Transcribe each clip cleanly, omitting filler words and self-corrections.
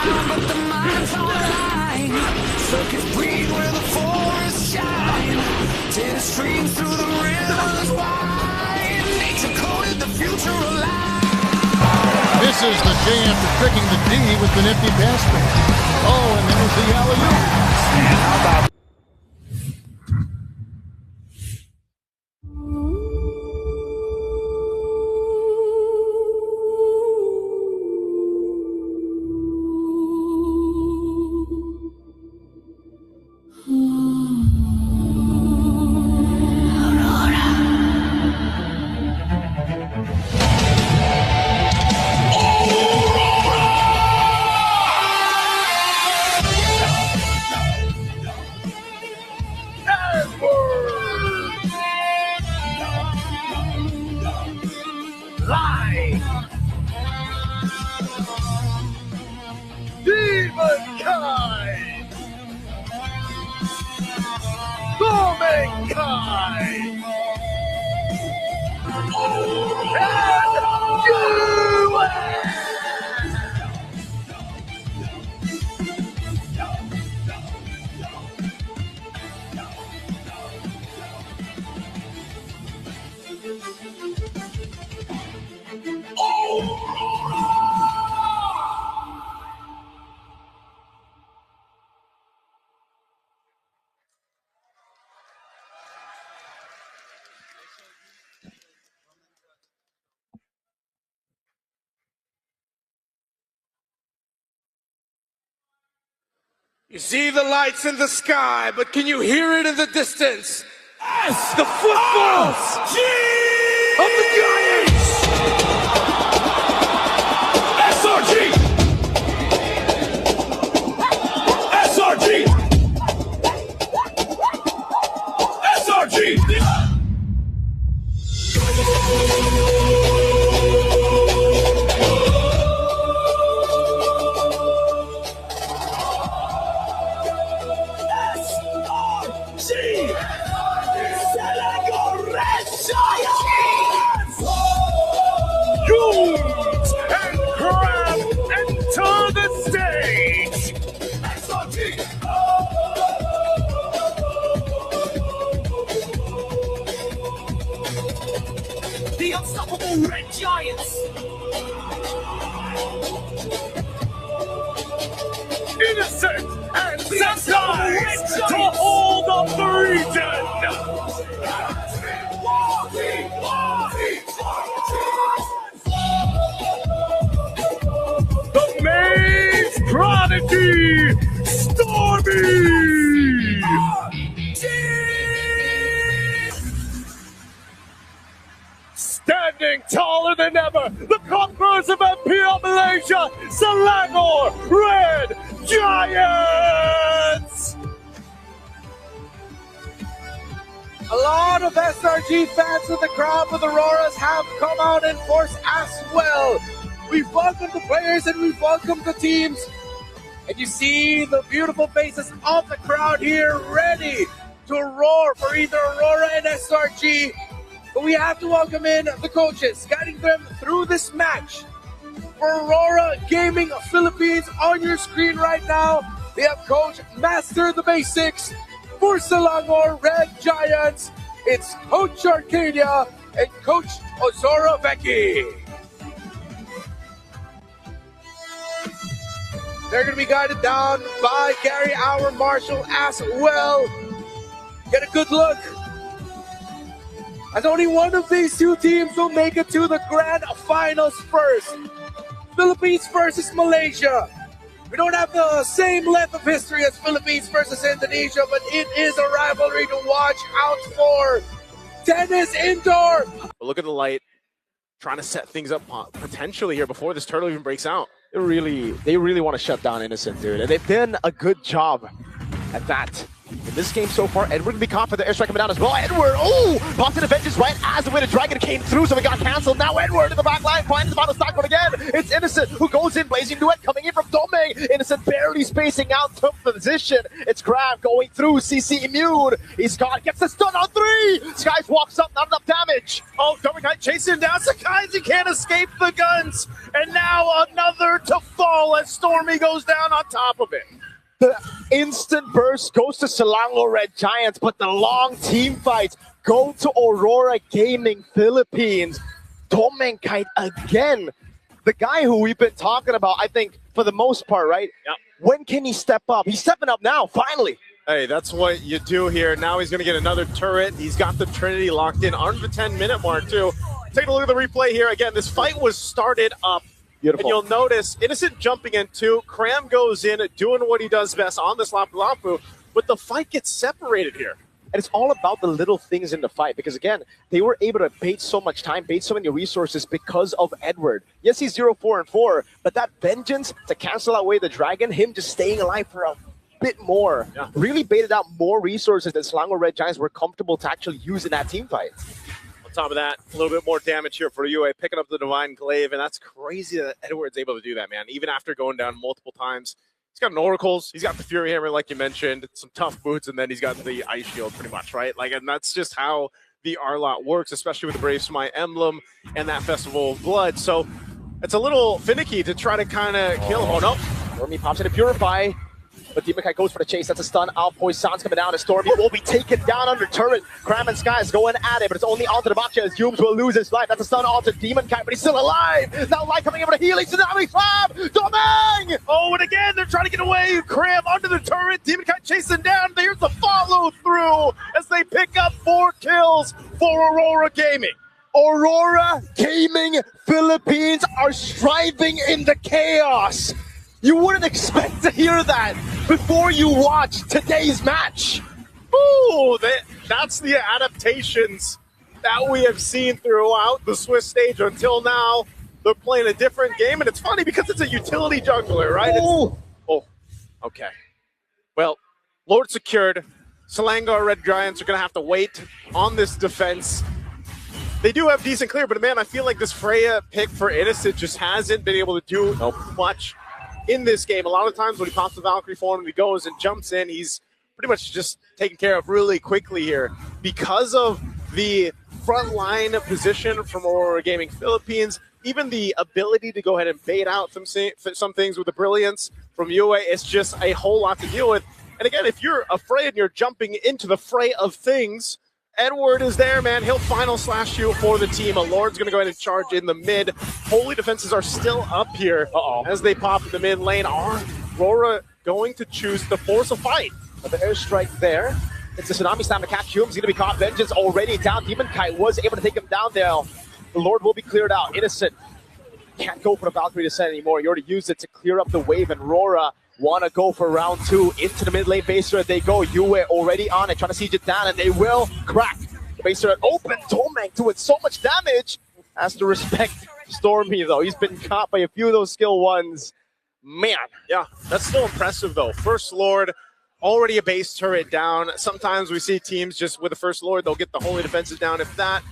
ground, but the mind's online. Circus breathe where the forests shine. Tennis streams through the rivers wide. Nature coded the future alive. Misses the J after tricking the D with the nifty basket. Oh, and there's the alley-oop. And how about You see the lights in the sky, but can you hear it in the distance? Yes! The footfalls of the Giants! SRG! SRG! SRG! The unstoppable Red Giants! Innocent and sensitized to hold up the region! The Maze Prodigy, Stormy! Standing taller than ever, the conquerors of MPL Malaysia, Selangor Red Giants! A lot of SRG fans in the crowd for the Roras have come out in force as well. We've welcomed the players and we've welcomed the teams. And you see the beautiful faces of the crowd here ready to roar for either Rora and SRG. But we have to welcome in the coaches, guiding them through this match. For Rora Gaming Philippines, on your screen right now, we have Coach Master the Basics. For Selangor Red Giants, it's Coach Arcadia and Coach Ozora Becky. They're going to be guided down by Gary Our Marshall as well. Get a good look, as only one of these two teams will make it to the grand finals first. Philippines versus Malaysia. We don't have the same length of history as Philippines versus Indonesia, but it is a rivalry to watch out for. Tennis indoor. Look at the light, trying to set things up potentially here before this turtle even breaks out. They really want to shut down Innocent, dude, and they've done a good job at that. In this game so far, Edward can be caught for the airstrike coming down as well. Edward, oh, popped in the vengeance right as the Winter Dragon came through, so it got canceled. Now Edward in the back line, finds the final stock, but again, it's Innocent who goes in, blazing duet coming in from Dome. Innocent barely spacing out to position. It's Crab going through, CC immune. He's got, gets the stun on 3. Skies walks up, not enough damage. Oh, Dominkai chasing down Sakai, he can't escape the guns. And now another to fall as Stormy goes down on top of it. The instant burst goes to Selangor Red Giants, but the long team fights go to Aurora Gaming Philippines. Domenkai again. The guy who we've been talking about, I think, for the most part, right? Yep. When can he step up? He's stepping up now, finally. Hey, that's what you do here. Now he's going to get another turret. He's got the Trinity locked in under the 10-minute mark, too. Take a look at the replay here. Again, this fight was started up. Beautiful. And you'll notice Innocent jumping in, too. Cram goes in, doing what he does best on this Lapu-Lapu, but the fight gets separated here. And it's all about the little things in the fight because, again, they were able to bait so much time, bait so many resources because of Edward. Yes, he's 0-4-4, but that vengeance to cancel away the dragon, him just staying alive for a bit more, really baited out more resources than Selangor Red Giants were comfortable to actually use in that team fight. On top of that, a little bit more damage here for UA, picking up the Divine Glaive, and that's crazy that Edward's able to do that, man. Even after going down multiple times. He's got an Oracles, he's got the Fury Hammer, like you mentioned, some tough boots, and then he's got the Ice Shield, pretty much, right? Like, and that's just how the R-Lot works, especially with the Brave Smite emblem and that Festival of Blood. So it's a little finicky to try to kind of kill him. Oh, no. Stormy pops in to Purify, but Domenkai goes for the chase. That's a stun. Poison's coming down, and Stormy will be taken down under turret. Cram and Sky is going at it, but it's only onto the box as Yumes will lose his life. That's a stun onto Demonkai, but he's still alive. Now Light coming in for the healing. Tsunami Slam! Domeng! Oh, and again, they're trying to get away. Cram under the turret. Demonkai chasing down. There's the follow through as they pick up 4 kills for Aurora Gaming. Aurora Gaming Philippines are striving in the chaos. You wouldn't expect to hear that before you watch today's match. Ooh, that's the adaptations that we have seen throughout the Swiss stage until now. They're playing a different game, and it's funny because it's a utility jungler, right? Oh, okay. Well, Lord secured. Selangor Red Giants are going to have to wait on this defense. They do have decent clear, but man, I feel like this Freya pick for Innocent just hasn't been able to do much in this game. A lot of times when he pops the Valkyrie form, he goes and jumps in, he's pretty much just taken care of really quickly here. Because of the front line position from Aurora Gaming Philippines, even the ability to go ahead and bait out some things with the brilliance from UA, it's just a whole lot to deal with. And again, if you're afraid and you're jumping into the fray of things, Edward is there, man. He'll final slash you for the team. A Lord's going to go ahead and charge in the mid. Holy defenses are still up here as they pop in the mid lane. Rora going to choose to force a fight. But the airstrike there. It's a Tsunami Slam to catch Hume. He's going to be caught. Vengeance already down. Demonkai was able to take him down there. The Lord will be cleared out. Innocent can't go for the Valkyrie Descent anymore. You already used it to clear up the wave, and Rora want to go for round 2 into the mid lane base turret. They go. Yue already on it, trying to siege it down, and they will crack the base turret open. Domeng doing so much damage. Has to respect Stormy, though. He's been caught by a few of those skill ones. Man. Yeah, that's still impressive, though. First Lord, already a base turret down. Sometimes we see teams just with the First Lord, they'll get the Holy Defenses down, if that.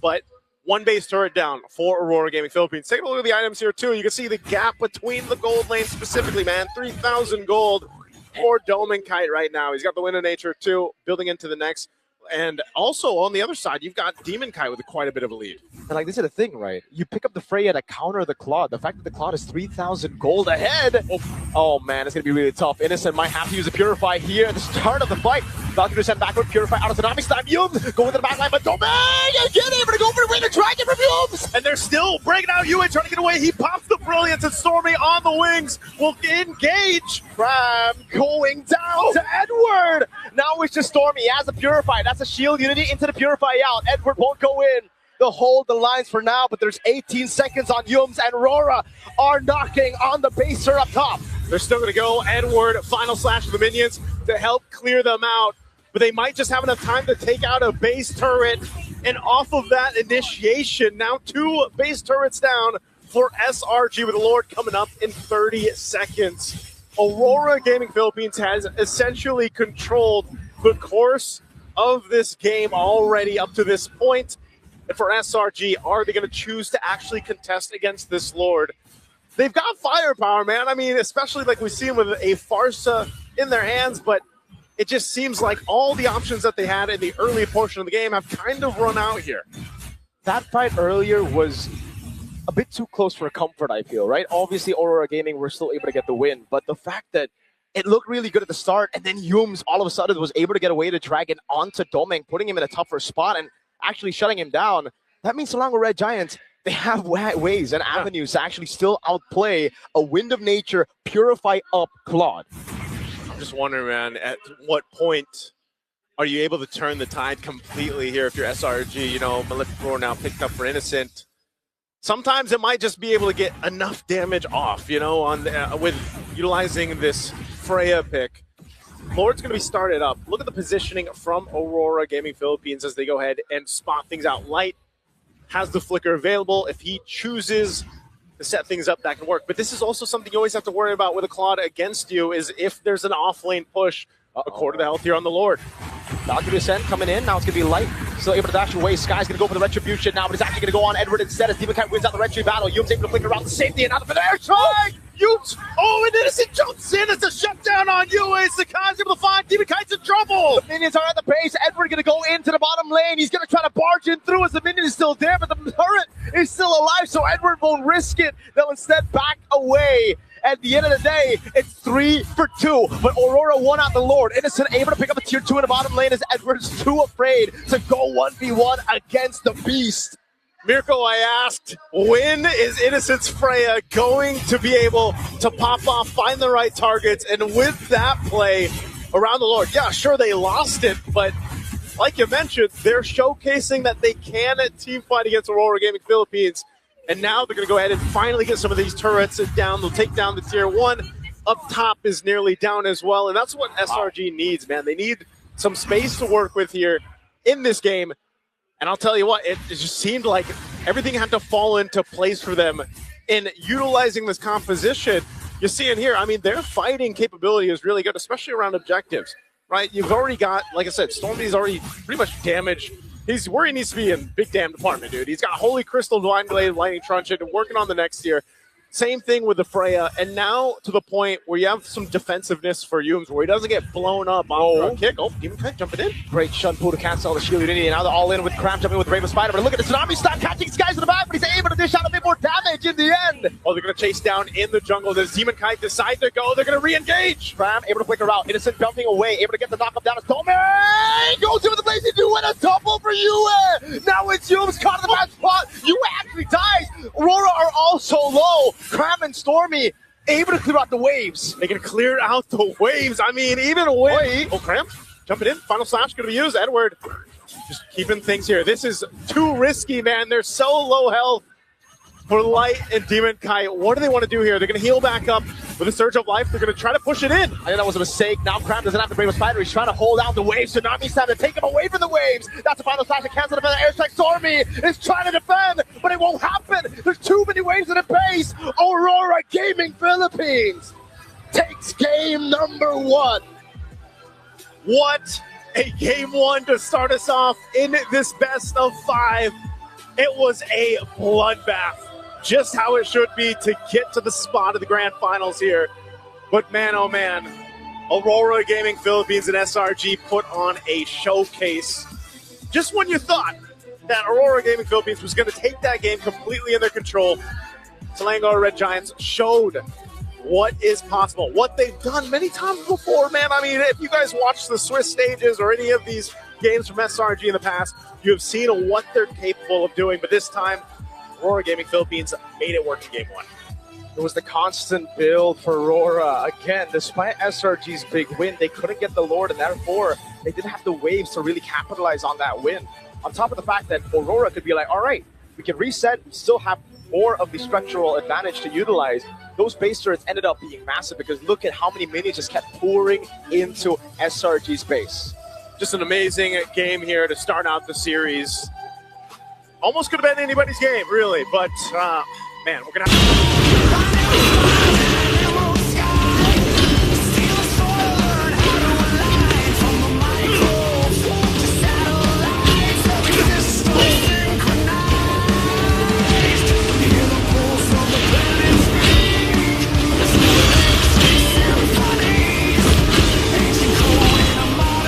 But 1 base turret down for Aurora Gaming Philippines. Take a look at the items here, too. You can see the gap between the gold lanes specifically, man. 3,000 gold for Domenkai right now. He's got the Wind of Nature, too, building into the next. And also, on the other side, you've got Demonkai with quite a bit of a lead. And, like, this is the thing, right? You pick up the Freya to counter the Claude. The fact that the Claude is 3,000 gold ahead. Oh, man, it's going to be really tough. Innocent might have to use a Purify here at the start of the fight. Valkyrie to send backward, Purify out of Tsunami Slam. Yumes going to the back line, but Domeng again able to go for the Wind of Dragon from Yumes. And they're still breaking out Yue, trying to get away. He pops the Brilliance, and Stormy on the wings will engage. Cram going down to Edward. Now it's just Stormy. He has the Purify. That's a shield unity into the Purify out. Edward won't go in. They'll hold the lines for now, but there's 18 seconds on Yumes, and Rora are knocking on the baser up top. They're still going to go. Edward, final slash of the minions to help clear them out. But they might just have enough time to take out a base turret. And off of that initiation, now 2 base turrets down for SRG with the Lord coming up in 30 seconds. Aurora Gaming Philippines has essentially controlled the course of this game already up to this point. And for SRG, are they going to choose to actually contest against this Lord? They've got firepower, man. I mean, especially like we see them with a Farsa in their hands, but it just seems like all the options that they had in the early portion of the game have kind of run out here. That fight earlier was a bit too close for comfort, I feel, right? Obviously, Rora Gaming were still able to get the win, but the fact that it looked really good at the start, and then Yums all of a sudden was able to get away to Dragon onto Domeng, putting him in a tougher spot and actually shutting him down. That means Selangor Red Giants, they have ways and avenues to actually still outplay a Wind of Nature, purify up Claude. I'm just wondering, man, at what point are you able to turn the tide completely here if you're SRG? You know, Malefic Roar now picked up for Innocent. Sometimes it might just be able to get enough damage off, you know, on with utilizing this Freya pick. Lord's going to be started up. Look at the positioning from Rora Gaming Philippines as they go ahead and spot things out. Light has the flicker available. If he chooses to set things up, that can work. But this is also something you always have to worry about with a Claude against you, is if there's an off-lane push. A quarter of the health here on the Lord. Valkyrie Ascent coming in. Now it's going to be Light. Still able to dash away. Sky's going to go for the Retribution now, but he's actually going to go on Edward instead as Demon Kite wins out the Retri battle. Yums able to flicker around the safety and out for the air strike. Yums! Oh, and Innocent jumps in. It's a shutdown on UA. Sakai's able to find Demon Kite's in trouble. The minions are at the base. Edward going to go into the bottom lane. He's going to try to barge in through as the minion is still there, but the turret is still alive, so Edward won't risk it. They'll instead back away. At the end of the day, it's 3 for 2, but Aurora won out the Lord. Innocent able to pick up a tier 2 in the bottom lane as Edward's too afraid to go 1v1 against the Beast. Mirko, I asked, when is Innocent's Freya going to be able to pop off, find the right targets, and with that play around the Lord, yeah, sure, they lost it, but like you mentioned, they're showcasing that they can team fight against Aurora Gaming Philippines. And now they're going to go ahead and finally get some of these turrets down. They'll take down the tier 1. Up top is nearly down as well. And that's what SRG needs, man. They need some space to work with here in this game. And I'll tell you what, it just seemed like everything had to fall into place for them in utilizing this composition. You see in here, I mean, their fighting capability is really good, especially around objectives, right? You've already got, like I said, Stormy's already pretty much damaged. He's where he needs to be in big damn department, dude. He's got Holy Crystal, Divine Blade, Lightning Truncheon, and working on the next tier. Same thing with the Freya, and now to the point where you have some defensiveness for Yums, where he doesn't get blown up on a kick. Oh, Demon Kite jumping in. Great Shun Pool to cancel the shield unity, and now they're all in with Cram jumping with Raven Spider. But look at the Tsunami Stun catching these guys in the back, but he's able to dish out a bit more damage in the end. Oh, they're going to chase down in the jungle. Does Demon Kite decide to go? They're going to re-engage. Cram able to flicker out. Innocent jumping away, able to get the knock-up down. Domeng goes in with the Blazing Dew and a double for Yue. Now it's Yums caught in the bad spot. Yue actually dies. Aurora are also low. Cram and Stormy able to clear out the waves. They can clear out the waves. I mean, even with... Oh, Cramp jumping in. Final Slash going to be used. Edward just keeping things here. This is too risky, man. They're so low health for Light and Demon Kite. What do they want to do here? They're going to heal back up with a Surge of Life. They're going to try to push it in. I think that was a mistake. Now Cram doesn't have to bring a Spider. He's trying to hold out the waves. Tsunami's time to take him away from the waves. That's the Final Slash to cancel the airstrike. Stormy is trying to defend, but it won't happen. There's too many waves in the base. Aurora Gaming Philippines takes game number 1. What a game 1 to start us off in this best of 5. It was a bloodbath. Just how it should be to get to the spot of the grand finals here. But man, oh man, Aurora Gaming Philippines and SRG put on a showcase. Just when you thought that Aurora Gaming Philippines was going to take that game completely in their control, Selangor Red Giants showed what is possible, what they've done many times before, man. I mean, if you guys watch the Swiss stages or any of these games from SRG in the past, you have seen what they're capable of doing. But this time, Rora Gaming Philippines made it work in game 1. It was the constant build for Rora. Again, despite SRG's big win, they couldn't get the Lord, and therefore they didn't have the waves to really capitalize on that win. On top of the fact that Aurora could be like, all right, we can reset, we still have more of the structural advantage to utilize. Those base turrets ended up being massive because look at how many minions just kept pouring into SRG's base. Just an amazing game here to start out the series. Almost could have been anybody's game, really, but man, we're going to have